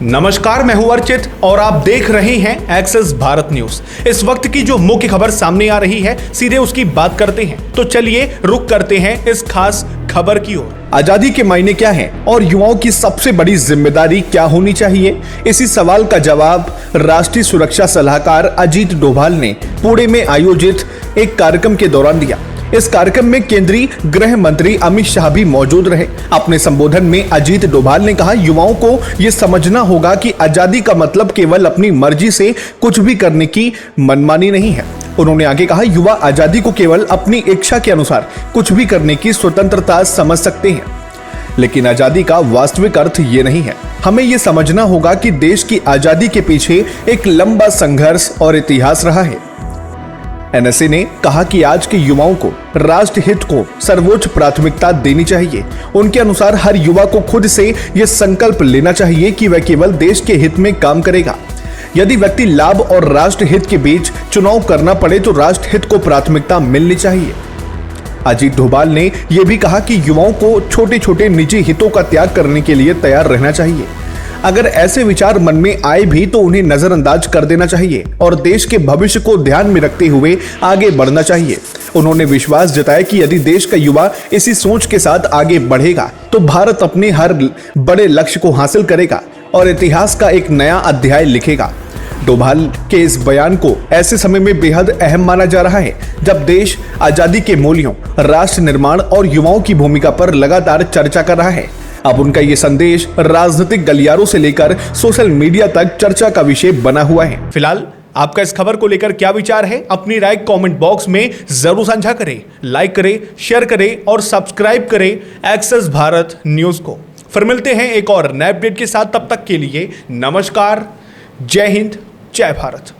नमस्कार, मैं हूं अर्चित और आप देख रहे हैं एक्सेस भारत न्यूज। इस वक्त की जो मुख्य खबर सामने आ रही है, सीधे उसकी बात करते हैं। तो चलिए रुक करते हैं इस खास खबर की ओर। आजादी के मायने क्या हैं और युवाओं की सबसे बड़ी जिम्मेदारी क्या होनी चाहिए, इसी सवाल का जवाब राष्ट्रीय सुरक्षा सलाहकार अजीत डोभाल ने पुणे में आयोजित एक कार्यक्रम के दौरान दिया। इस कार्यक्रम में केंद्रीय गृह मंत्री अमित शाह भी मौजूद रहे। अपने संबोधन में अजीत डोभाल ने कहा, युवाओं को यह समझना होगा कि आजादी का मतलब केवल अपनी मर्जी से कुछ भी करने की मनमानी नहीं है। उन्होंने आगे कहा, युवा आजादी को केवल अपनी इच्छा के अनुसार कुछ भी करने की स्वतंत्रता समझ सकते हैं, लेकिन आजादी का वास्तविक अर्थ ये नहीं है। हमें ये समझना होगा कि देश की आजादी के पीछे एक लंबा संघर्ष और इतिहास रहा है। एनएसए ने कहा कि आज के युवाओं को राष्ट्र हित को सर्वोच्च प्राथमिकता देनी चाहिए। उनके अनुसार हर युवा को खुद से यह संकल्प लेना चाहिए कि वह केवल देश के हित में काम करेगा। यदि व्यक्ति लाभ और राष्ट्र हित के बीच चुनाव करना पड़े तो राष्ट्र हित को प्राथमिकता मिलनी चाहिए। अजीत डोभाल ने यह भी कहा कि युवाओं को छोटे छोटे निजी हितों का त्याग करने के लिए तैयार रहना चाहिए। अगर ऐसे विचार मन में आए भी तो उन्हें नजरअंदाज कर देना चाहिए और देश के भविष्य को ध्यान में रखते हुए आगे बढ़ना चाहिए। उन्होंने विश्वास जताया कि यदि देश का युवा इसी सोच के साथ आगे बढ़ेगा तो भारत अपने हर बड़े लक्ष्य को हासिल करेगा और इतिहास का एक नया अध्याय लिखेगा। डोभाल के इस बयान को ऐसे समय में बेहद अहम माना जा रहा है जब देश आजादी के मूल्यों, राष्ट्र निर्माण और युवाओं की भूमिका पर लगातार चर्चा कर रहा है। अब उनका ये संदेश राजनीतिक गलियारों से लेकर सोशल मीडिया तक चर्चा का विषय बना हुआ है। फिलहाल आपका इस खबर को लेकर क्या विचार है, अपनी राय कमेंट बॉक्स में जरूर साझा करें। लाइक करें, शेयर करें और सब्सक्राइब करें एक्सेस भारत न्यूज को। फिर मिलते हैं एक और नए अपडेट के साथ। तब तक के लिए नमस्कार, जय हिंद, जय भारत।